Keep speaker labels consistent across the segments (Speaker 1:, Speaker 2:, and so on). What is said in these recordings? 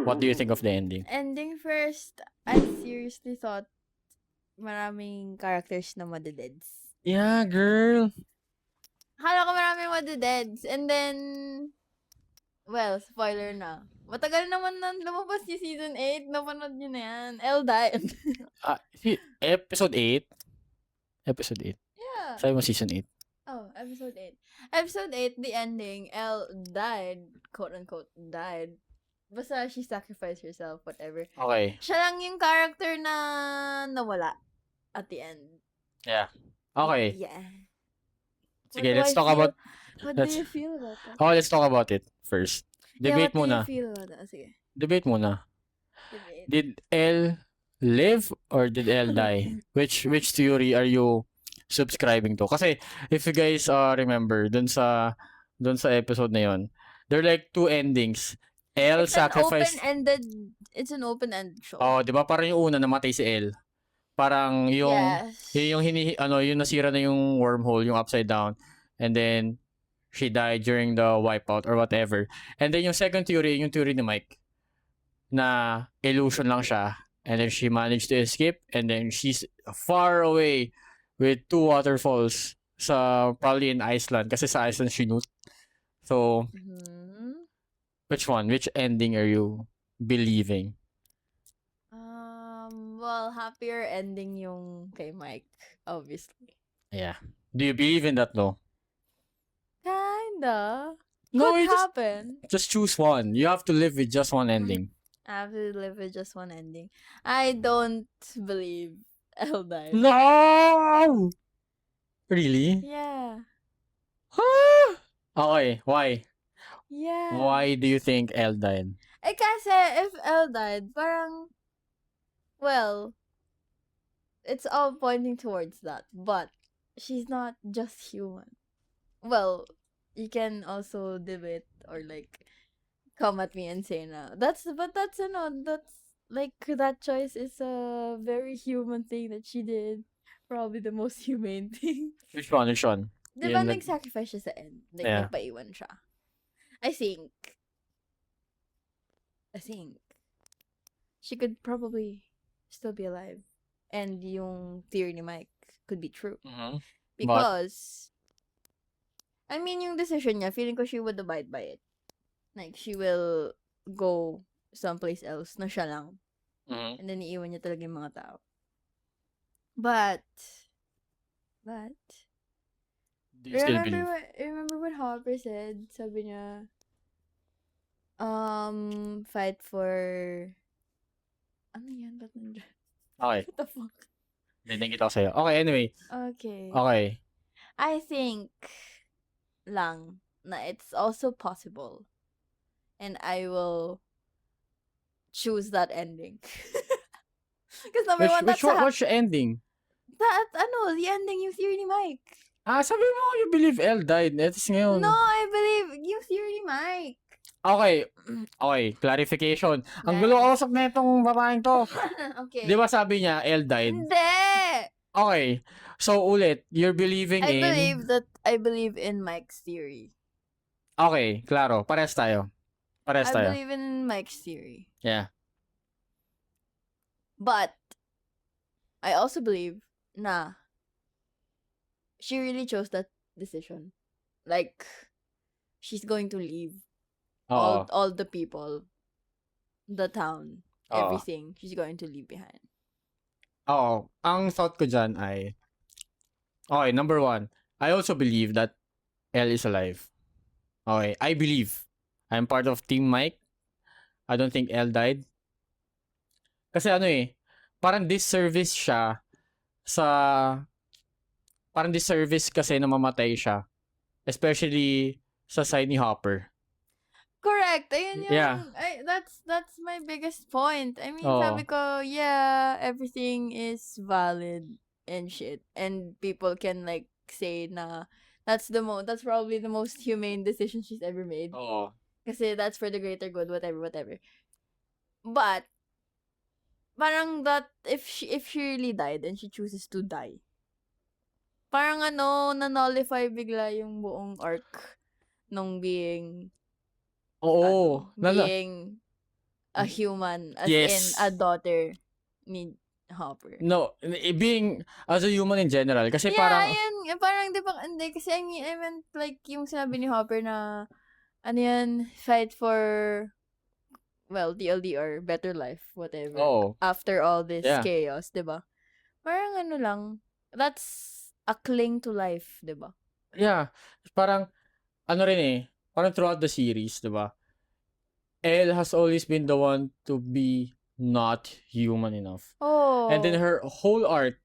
Speaker 1: What do you think of the ending?
Speaker 2: Ending first, I seriously thought maraming characters na madededs.
Speaker 1: Yeah, girl.
Speaker 2: Akala ko maraming madededs. And then, well, spoiler na. Matagal naman na lumabas yung season 8. Napanood nyo na yan. Elle died.
Speaker 1: Episode 8? Episode 8.
Speaker 2: Yeah.
Speaker 1: Sabi mo season 8.
Speaker 2: Oh, episode 8. Episode 8, the ending, Elle died. Quote-unquote, died. Basta she sacrificed herself, whatever.
Speaker 1: Okay.
Speaker 2: Siya lang yung character na nawala at the end.
Speaker 1: Yeah. Okay.
Speaker 2: Yeah.
Speaker 1: Sige, let's talk about...
Speaker 2: What do you feel about that?
Speaker 1: Okay, let's talk about it first. Debate
Speaker 2: what
Speaker 1: muna.
Speaker 2: do you feel about that? Sige.
Speaker 1: Debate muna.
Speaker 2: Debate.
Speaker 1: Did Elle live or did Elle die? Which theory are you subscribing to? Kasi if you guys remember dun sa episode na yon, there are like two endings. Elle sacrificed.
Speaker 2: It's an open-ended show.
Speaker 1: Oh, 'di ba? Parang yung una namatay si Elle. Parang yung
Speaker 2: Yes.
Speaker 1: yung yung nasira na yung wormhole, yung upside down. And then she died during the wipeout or whatever. And then yung second theory, yung theory ni Mike, na illusion lang siya. And then she managed to escape. And then she's far away with two waterfalls sa probably in Iceland. Kasi sa Iceland she knew. So, which one? Which ending are you believing?
Speaker 2: Well, happier ending yung kay Mike, obviously.
Speaker 1: Yeah. Do you believe in that, though?
Speaker 2: Kinda.
Speaker 1: No,
Speaker 2: Could
Speaker 1: you
Speaker 2: happen.
Speaker 1: just choose one. You have to live with just one ending.
Speaker 2: I have to live with just one ending. I don't believe Elle died.
Speaker 1: No! Really?
Speaker 2: Yeah.
Speaker 1: Okay, why?
Speaker 2: Yeah.
Speaker 1: Why do you think Elle died?
Speaker 2: Kasi if Elle died, parang, well, it's all pointing towards that. But she's not just human. Well, you can also debate or like come at me and say na that's like that choice is a very human thing that she did. Probably the most humane thing.
Speaker 1: Which one? Which one?
Speaker 2: Di ba nag-sacrifice siya sa end? Like,
Speaker 1: Yeah.
Speaker 2: nagpaiwan siya. I think she could probably still be alive. And yung theory ni Mike could be true.
Speaker 1: Mhm.
Speaker 2: Because, I mean, yung decision niya, feeling ko she would abide by it. Like, she will go someplace else na siya lang.
Speaker 1: Mhm.
Speaker 2: And then, iiwan niya talaga yung mga tao. But,
Speaker 1: Do you still believe?
Speaker 2: remember what Hopper said? Sabi niya, fight for, ano yan? Ba't nandiyan?
Speaker 1: Okay.
Speaker 2: What the fuck?
Speaker 1: Dinig kita sa'yo. Okay, anyway.
Speaker 2: Okay.
Speaker 1: Okay.
Speaker 2: I think lang na it's also possible. And I will choose that ending. Because number one, that's
Speaker 1: Which ending?
Speaker 2: the ending yung theory ni Mike.
Speaker 1: Sabi mo you believe Elle died. Etos ngayon.
Speaker 2: No, I believe yung theory ni Mike.
Speaker 1: Okay. Okay, clarification. Ang gulo kausap na itong babaeng to.
Speaker 2: Okay.
Speaker 1: Di ba sabi niya, Elle died?
Speaker 2: Hindi!
Speaker 1: Okay. So, ulit, you're believing in...
Speaker 2: I believe in Mike's theory.
Speaker 1: Okay, klaro. Parehas tayo.
Speaker 2: I believe in Mike's theory.
Speaker 1: Yeah.
Speaker 2: But, I also believe na she really chose that decision. Like, she's going to leave
Speaker 1: Oo.
Speaker 2: all the people, the town,
Speaker 1: Oo.
Speaker 2: everything. She's going to leave behind.
Speaker 1: Oo. Ang thought ko dyan ay... Okay, number one, I also believe that Elle is alive. Okay, I believe. I'm part of Team Mike. I don't think Elle died. Kasi parang disservice siya sa... Parang disservice kasi na mamatay siya. Especially sa side ni Hopper.
Speaker 2: Correct. Ayun yung,
Speaker 1: Yeah.
Speaker 2: that's my biggest point. I mean,
Speaker 1: Oo.
Speaker 2: sabi ko, yeah, everything is valid and shit. And people can like say na that's probably the most humane decision she's ever made.
Speaker 1: Oo.
Speaker 2: Kasi that's for the greater good, whatever. But, parang that, if she really died and she chooses to die, parang na-nullify bigla yung buong arc nung being,
Speaker 1: Oo.
Speaker 2: being a human, as in
Speaker 1: Yes.
Speaker 2: a daughter ni Hopper.
Speaker 1: No, being as a human in general. Kasi
Speaker 2: Yeah,
Speaker 1: parang,
Speaker 2: yun. Parang, di ba, hindi. Kasi I meant, like, yung sinabi ni Hopper na, ano yan, fight for, well, TLDR, better life, whatever.
Speaker 1: oh,
Speaker 2: After all this
Speaker 1: yeah.
Speaker 2: chaos, di ba? Parang ano lang, that's a cling to life, di ba?
Speaker 1: Yeah. Parang, ano rin eh, parang throughout the series, di ba? Elle has always been the one to be not human enough.
Speaker 2: Oh.
Speaker 1: And then her whole arc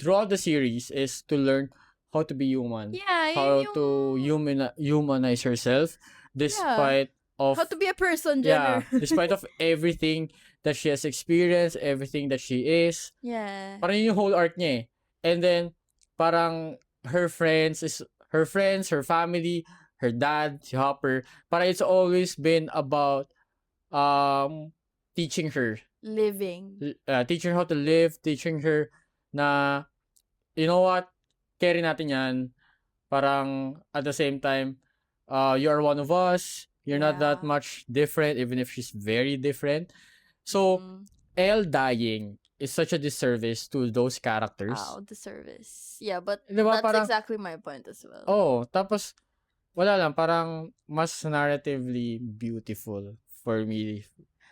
Speaker 1: throughout the series is to learn how to be human.
Speaker 2: Yeah,
Speaker 1: How
Speaker 2: yun
Speaker 1: to humanize herself despite of
Speaker 2: how to be a person,
Speaker 1: yeah,
Speaker 2: Jenner.
Speaker 1: despite of everything that she has experienced, everything that she is.
Speaker 2: Yeah.
Speaker 1: Parang yun yung whole arc niya eh. And then parang her friends, her family, her dad, si Hopper, parang it's always been about teaching her
Speaker 2: Living.
Speaker 1: teaching her how to live, teaching her na, you know what, carry natin yan. Parang, at the same time, you are one of us. You're not that
Speaker 2: Yeah.
Speaker 1: much different, even if she's very different. So, Elle dying is such a disservice to those characters.
Speaker 2: The service. Yeah, but
Speaker 1: Diba,
Speaker 2: that's
Speaker 1: parang,
Speaker 2: exactly my point as well.
Speaker 1: oh, tapos, wala lang, parang, mas narratively beautiful for me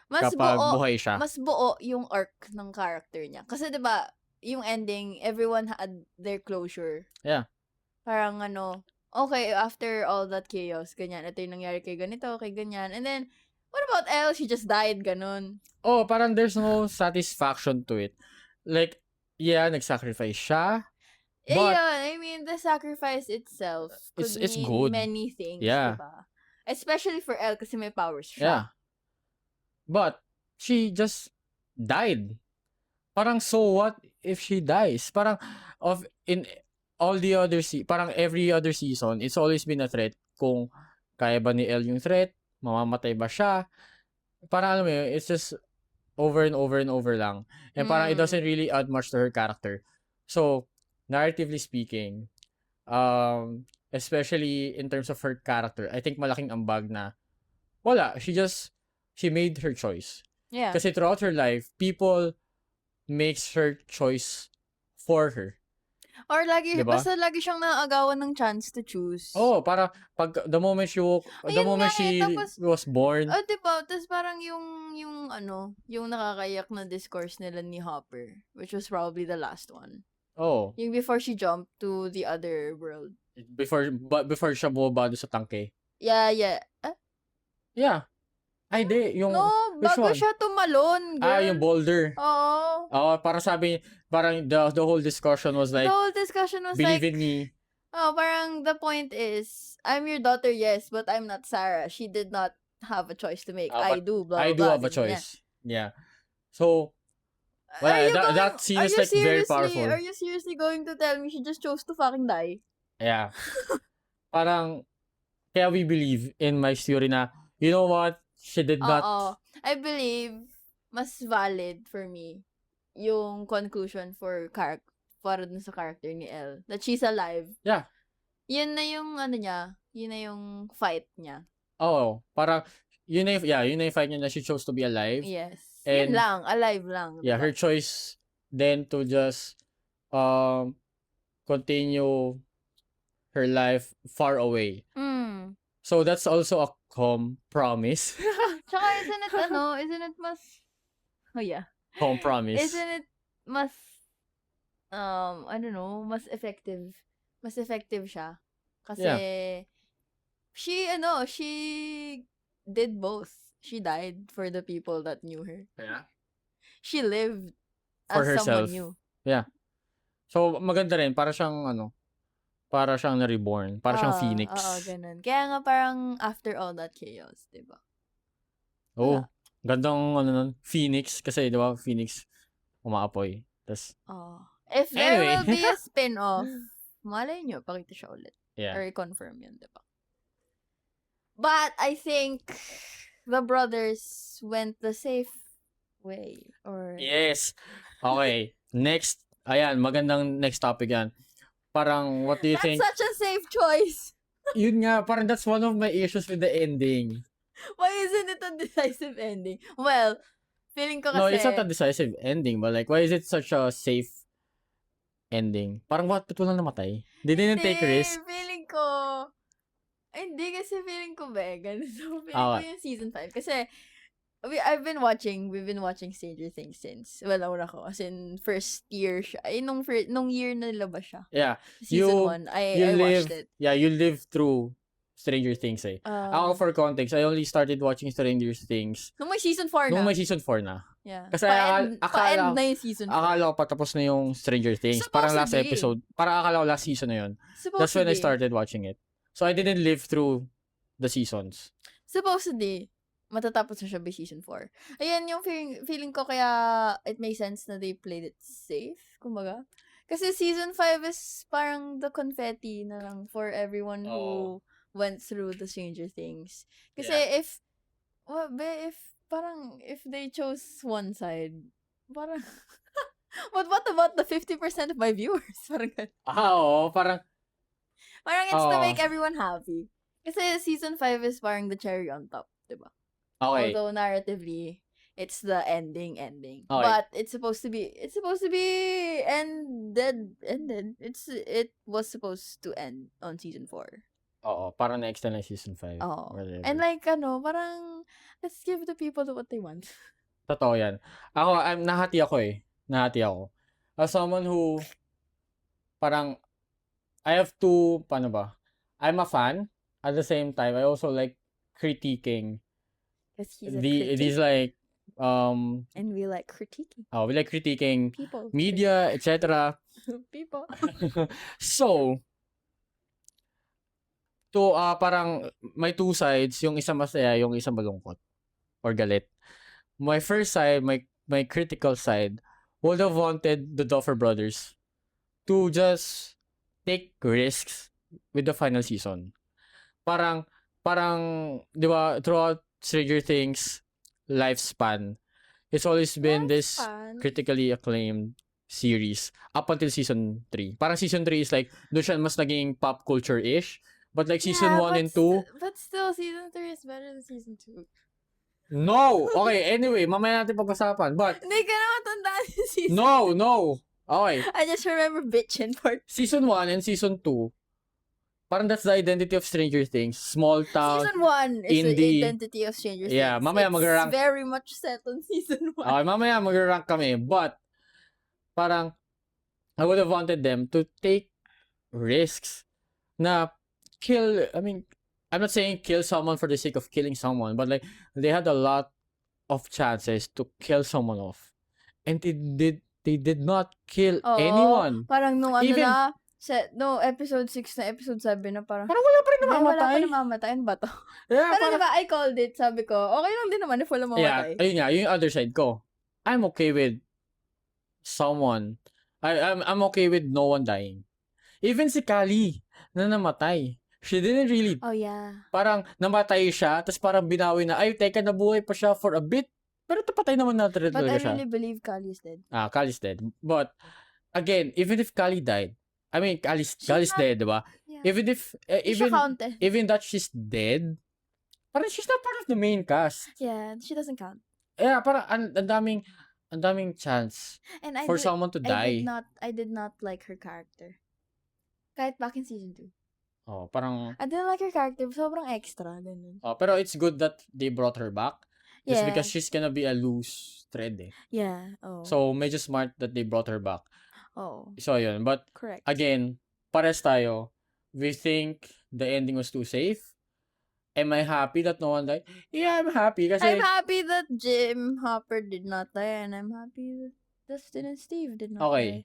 Speaker 2: Mas
Speaker 1: kapag
Speaker 2: buo,
Speaker 1: buhay siya.
Speaker 2: mas buo yung arc ng character niya. Kasi 'di ba, yung ending, everyone had their closure.
Speaker 1: Yeah.
Speaker 2: Parang okay, after all that chaos, ganyan, ito yung nangyari kay ganito, kay ganyan. And then, what about Elle? She just died, ganun.
Speaker 1: Oh, parang there's no satisfaction to it. Like, yeah, nag-sacrifice siya. But,
Speaker 2: I mean, the sacrifice itself could
Speaker 1: it's
Speaker 2: mean
Speaker 1: good.
Speaker 2: many things,
Speaker 1: Yeah.
Speaker 2: diba? Especially for Elle kasi may powers siya.
Speaker 1: Yeah. But, she just died. Parang, so what if she dies? Parang, in all the other parang every other season, it's always been a threat kung kaya ba ni Elle yung threat, mamamatay ba siya. Parang, alam mo yun, it's just over and over and over lang. And parang it doesn't really add much to her character. So, narratively speaking, especially in terms of her character, I think malaking ambag na wala, she made her choice.
Speaker 2: Yeah.
Speaker 1: Kasi throughout her life, people makes her choice for her.
Speaker 2: Or
Speaker 1: Diba?
Speaker 2: basta lagi siyang naagawan ng chance to choose.
Speaker 1: Oh, para pag the moment she was born.
Speaker 2: Oh, diba? Tapos parang yung nakakayak na discourse nila ni Hopper, which was probably the last one.
Speaker 1: Oh.
Speaker 2: Yung before she jumped to the other world.
Speaker 1: Before siya bumaba doon sa tangke.
Speaker 2: Yeah.
Speaker 1: Yeah. Ay, di. Yung,
Speaker 2: no,
Speaker 1: which
Speaker 2: bago
Speaker 1: one?
Speaker 2: siya tumalon, girl.
Speaker 1: Yung boulder.
Speaker 2: Oo.
Speaker 1: Parang the whole discussion was like, believe in me.
Speaker 2: Oh, parang the point is, I'm your daughter, yes, but I'm not Sarah. She did not have a choice to make. I do, blah,
Speaker 1: I do
Speaker 2: blah,
Speaker 1: have a
Speaker 2: ganyan.
Speaker 1: choice. Yeah. So, that scene is like very powerful.
Speaker 2: Are you seriously going to tell me she just chose to fucking die?
Speaker 1: Yeah. Parang, kaya we believe in my theory na, you know what? She did not.
Speaker 2: I believe mas valid for me yung conclusion para dun sa character ni Elle. That she's alive.
Speaker 1: Yeah.
Speaker 2: Yun na yung yun na yung fight niya.
Speaker 1: Oh, parang, yun na yung fight niya na she chose to be alive.
Speaker 2: Yes.
Speaker 1: And,
Speaker 2: yun lang, alive lang.
Speaker 1: Yeah, her choice then to just continue her life far away. So that's also a compromise.
Speaker 2: Tsaka isn't it mas
Speaker 1: compromise.
Speaker 2: Isn't it mas I don't know, mas effective siya. Kasi she did both. She died for the people that knew her.
Speaker 1: Yeah.
Speaker 2: She lived
Speaker 1: for
Speaker 2: as
Speaker 1: herself.
Speaker 2: someone new.
Speaker 1: Yeah. So maganda rin, para siyang na-reborn, para siyang phoenix.
Speaker 2: Ganun. Kaya nga parang after all that chaos, 'di ba?
Speaker 1: Oh, gandang nun, phoenix kasi 'di ba, phoenix umaapoy. Tas
Speaker 2: if there will be a spin-off, malay nyo, pakita siya ulit.
Speaker 1: Yeah.
Speaker 2: Or confirm yun, 'di ba? But I think the brothers went the safe way. Or
Speaker 1: Yes. Okay. Next. Ayan, magandang next topic yan. Parang, what do you think?
Speaker 2: That's such a safe choice.
Speaker 1: Yun nga, parang that's one of my issues with the ending.
Speaker 2: Why isn't it a decisive ending? Well, feeling ko
Speaker 1: No, it's not a
Speaker 2: kasi,
Speaker 1: decisive ending, but like, why is it such a safe ending? Parang ba't walang namatay? They didn't
Speaker 2: hindi,
Speaker 1: take risk.
Speaker 2: feeling ko, ay, hindi kasi feeling ko, ganito. Feeling ko
Speaker 1: Ah,
Speaker 2: yung season 5. Kasi, we've been watching Stranger Things since, una ko, as in, first year siya. Ay, nung year na nilabas siya.
Speaker 1: yeah.
Speaker 2: Season
Speaker 1: You
Speaker 2: 1,
Speaker 1: you
Speaker 2: I watched
Speaker 1: live
Speaker 2: it.
Speaker 1: yeah, you live through Stranger Things eh. Ako
Speaker 2: Um,
Speaker 1: for context, I only started watching Stranger Things
Speaker 2: nung may season 4
Speaker 1: nung
Speaker 2: na.
Speaker 1: may season 4 na.
Speaker 2: Yeah.
Speaker 1: Kasi
Speaker 2: Pa-end na yung season 4.
Speaker 1: akala ko patapos na yung Stranger Things. Parang last
Speaker 2: Supposedly.
Speaker 1: episode. Parang akala ko last season na yun. That's when I
Speaker 2: Supposedly.
Speaker 1: started watching it. So I didn't live through the seasons.
Speaker 2: Supposedly, matatapos na siya by season 4. Ayan yung feeling ko kaya it makes sense na they played it safe, kumbaga. Kasi season 5 is parang the confetti na lang for everyone who went through the Stranger Things. Kasi if they chose one side, parang but what about the 50% of my viewers? Parang
Speaker 1: Oo. Parang
Speaker 2: it's to
Speaker 1: Oo.
Speaker 2: make everyone happy. Kasi season 5 is parang the cherry on top, diba?
Speaker 1: Okay.
Speaker 2: Although narratively, it's the ending.
Speaker 1: Okay.
Speaker 2: But it's supposed to be ended. It was supposed to end on season 4.
Speaker 1: Oo. Parang na-extend na season 5.
Speaker 2: Oh.
Speaker 1: Whatever.
Speaker 2: And like parang let's give the people what they want.
Speaker 1: Totoo yan. Ako, nahati ako eh. Nahati ako. As someone who, parang, I have to, paano ba? I'm a fan. At the same time, I also like critiquing
Speaker 2: Because he's a critic.
Speaker 1: these like,
Speaker 2: And we like critiquing
Speaker 1: we like critiquing
Speaker 2: people.
Speaker 1: media, etc.
Speaker 2: People.
Speaker 1: So, parang may two sides, yung isa masaya, yung isa malungkot or galit. My first side, my critical side, would have wanted the Duffer Brothers to just take risks with the final season. Parang, di ba, throughout Stranger Things lifespan, it's always been this
Speaker 2: Lifespan?
Speaker 1: critically acclaimed series up until season 3. Parang season 3 is like, doon siya mas naging pop culture-ish. But like season 1 and 2,
Speaker 2: But still, season 3 is better than season 2.
Speaker 1: no! Okay, anyway, mamaya natin pag-usapan. But,
Speaker 2: Hindi ka na matandaan yung season.
Speaker 1: no! Okay,
Speaker 2: I just remember bitching for
Speaker 1: season 1 and season 2, parang that's the identity of Stranger Things. Small town.
Speaker 2: season 1 is
Speaker 1: indie.
Speaker 2: the identity of Stranger Things.
Speaker 1: Yeah, mamaya
Speaker 2: it's
Speaker 1: mag-rank.
Speaker 2: very much set on season 1.
Speaker 1: Okay, mamaya mag-rank kami. But, parang, I would have wanted them to take risks na I'm not saying kill someone for the sake of killing someone, but like, they had a lot of chances to kill someone off. And they did not kill anyone.
Speaker 2: Parang nung
Speaker 1: Even-
Speaker 2: episode 6 na episode 7 na parang
Speaker 1: wala pa rin
Speaker 2: wala
Speaker 1: namamatay.
Speaker 2: pa namamatay. Ano ba to?
Speaker 1: Yeah,
Speaker 2: Pero diba, I called it. Sabi ko, okay lang din naman if wala mamatay.
Speaker 1: ayun nga, yung other side ko. I'm okay with someone. I'm okay with no one dying. Even si Kali na namatay. She didn't really,
Speaker 2: Oh, yeah.
Speaker 1: parang namatay siya, tapos parang binawi na, ay, teka, nabuhay pa siya for a bit. Pero patay naman na
Speaker 2: But I
Speaker 1: talaga siya.
Speaker 2: really believe Kali is dead.
Speaker 1: Kali's dead. But, again, even if Kali died, Kali's
Speaker 2: not-
Speaker 1: dead, diba?
Speaker 2: Yeah.
Speaker 1: Even if,
Speaker 2: Siya counted.
Speaker 1: even that she's dead, parang she's not part of the main cast.
Speaker 2: Yeah, she doesn't count.
Speaker 1: Yeah, parang ang daming chance
Speaker 2: And
Speaker 1: for someone to die.
Speaker 2: I did not like her character. Kahit back in season 2.
Speaker 1: Oh, parang,
Speaker 2: I didn't like her character. Sobrang extra. Ganun.
Speaker 1: pero it's good that they brought her back. Just
Speaker 2: Yeah.
Speaker 1: because she's gonna be a loose thread eh.
Speaker 2: Yeah. Oh.
Speaker 1: So, medyo smart that they brought her back.
Speaker 2: Oh.
Speaker 1: So, yun. But,
Speaker 2: Correct.
Speaker 1: again, pares tayo. We think the ending was too safe. Am I happy that no one died? Yeah, I'm happy. Kasi,
Speaker 2: I'm happy that Jim Hopper did not die, and I'm happy that Dustin and Steve did not
Speaker 1: okay.
Speaker 2: die.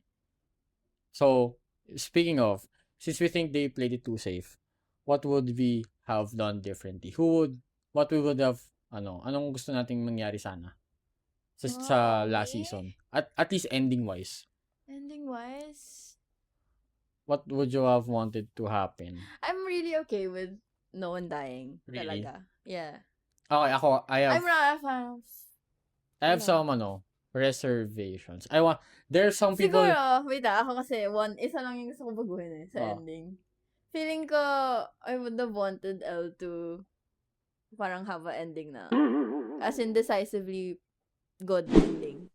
Speaker 1: So, speaking of, since we think they played it too safe, what would we have done differently? What we would have, anong gusto nating mangyari sana? Sa last
Speaker 2: Okay.
Speaker 1: season. At least ending-wise.
Speaker 2: Ending-wise,
Speaker 1: What would you have wanted to happen?
Speaker 2: I'm really okay with no one dying.
Speaker 1: Really?
Speaker 2: Talaga. Yeah.
Speaker 1: Okay,
Speaker 2: I'm not a fan of...
Speaker 1: I have some, reservations. There's some people,
Speaker 2: Siguro, wait ako kasi isa lang yung gusto ko baguhin sa
Speaker 1: Oh.
Speaker 2: ending. Feeling ko, I would have wanted Elle to parang have a ending na, as in decisively good ending.